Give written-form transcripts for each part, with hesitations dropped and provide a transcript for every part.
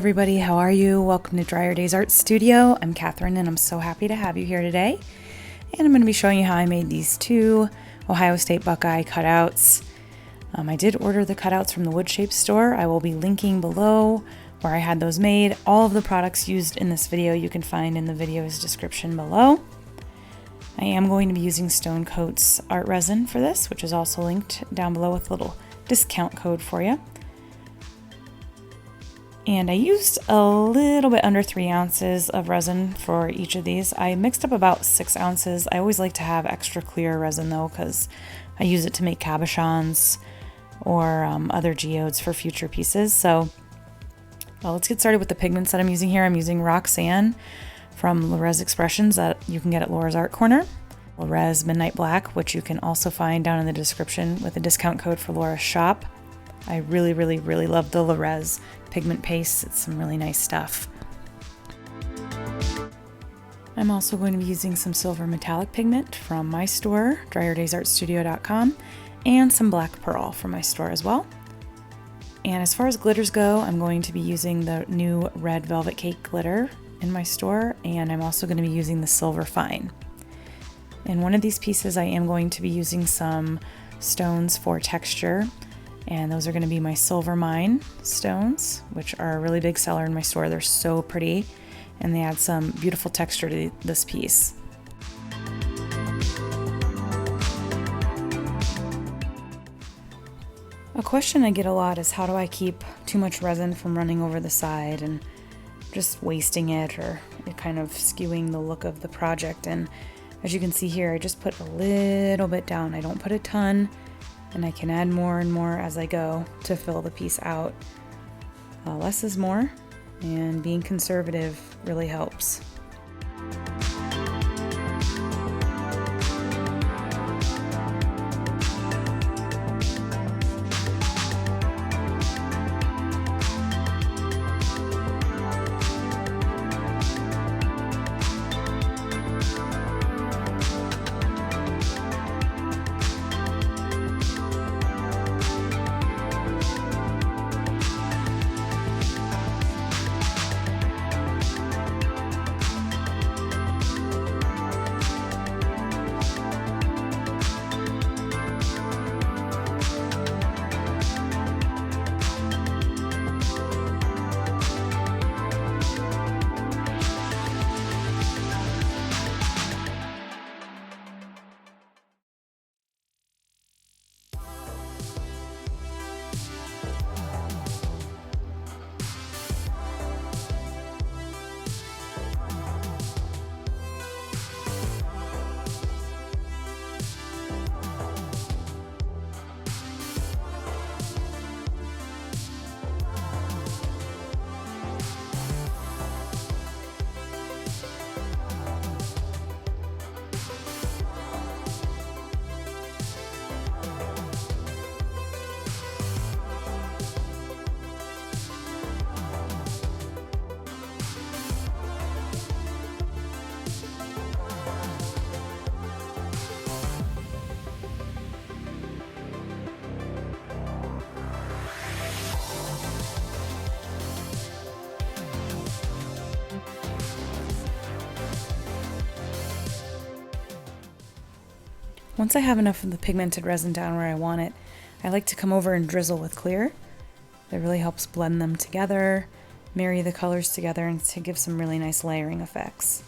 everybody, how are you? Welcome to DryerDays Art Studio. I'm Catherine and I'm so happy to have you here today. And I'm going to be showing you how I made these two Ohio State Buckeye cutouts. I did order the cutouts from the Wood Shape store. I will be linking below where I had those made. All of the products used in this video you can find in the video's description below. I am going to be using Stone Coat's art resin for this, which is also linked down below with a little discount code for you. And I used a little bit under 3 ounces of resin for each of these. I mixed up about 6 ounces. I always like to have extra clear resin though, because I use it to make cabochons or other geodes for future pieces. So let's get started with the pigments that I'm using here. I'm using Roxanne from Rez Expressions that you can get at Laura's Art Corner. Rez Midnight Black, which you can also find down in the description with a discount code for Laura's shop. I really love the Rez pigment paste. It's some really nice stuff. I'm also going to be using some silver metallic pigment from my store, DryerDaysArtStudio.com, and some black pearl from my store as well. And as far as glitters go, I'm going to be using the new red velvet cake glitter in my store, and I'm also going to be using the silver fine. In one of these pieces I am going to be using some stones for texture, and those are going to be my Silver Mine stones, which are a really big seller in my store. They're so pretty and they add some beautiful texture to this piece. A question I get a lot is, how do I keep too much resin from running over the side and just wasting it, or it kind of skewing the look of the project? And as you can see here, I just put a little bit down. I don't put a ton, and I can add more and more as I go to fill the piece out. Less is more, and being conservative really helps. Once I have enough of the pigmented resin down where I want it, I like to come over and drizzle with clear. That really helps blend them together, marry the colors together, and to give some really nice layering effects.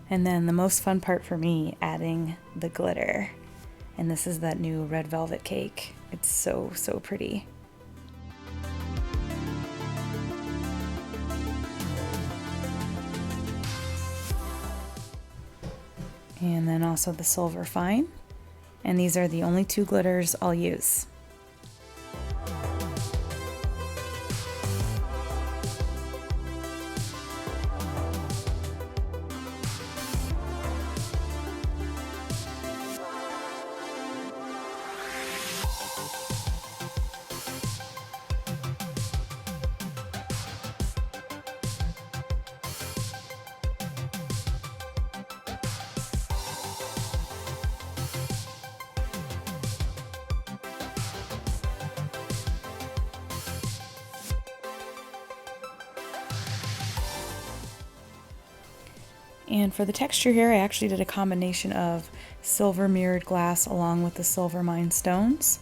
And then the most fun part for me, adding the glitter. And this is that new red velvet cake. It's so pretty. And then also the silver fine. And these are the only 2 glitters I'll use. And for the texture here, I actually did a combination of silver mirrored glass along with the silver mine stones.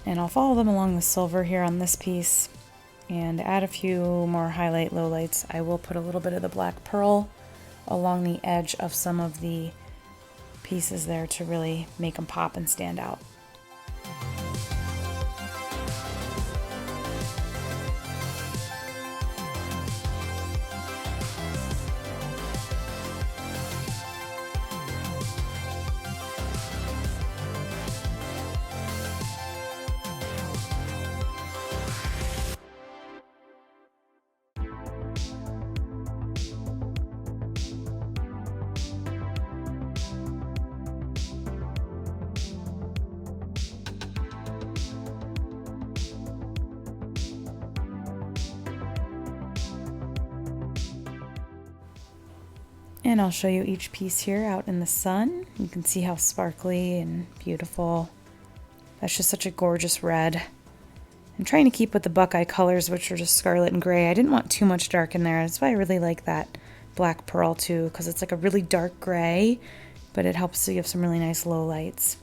And I'll follow them along the silver here on this piece and add a few more highlight lowlights. I will put a little bit of the black pearl along the edge of some of the pieces there to really make them pop and stand out. And I'll show you each piece here out in the sun. You can see how sparkly and beautiful. That's just such a gorgeous red. I'm trying to keep with the Buckeye colors, which are just scarlet and gray. I didn't want too much dark in there. That's why I really like that black pearl too, because it's like a really dark gray, but it helps to give some really nice low lights.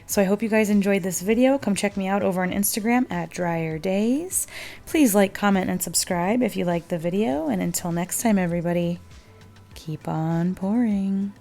So I hope you guys enjoyed this video. Come check me out over on Instagram at DryerDays. Please like, comment, and subscribe if you liked the video. And until next time, everybody, keep on pouring.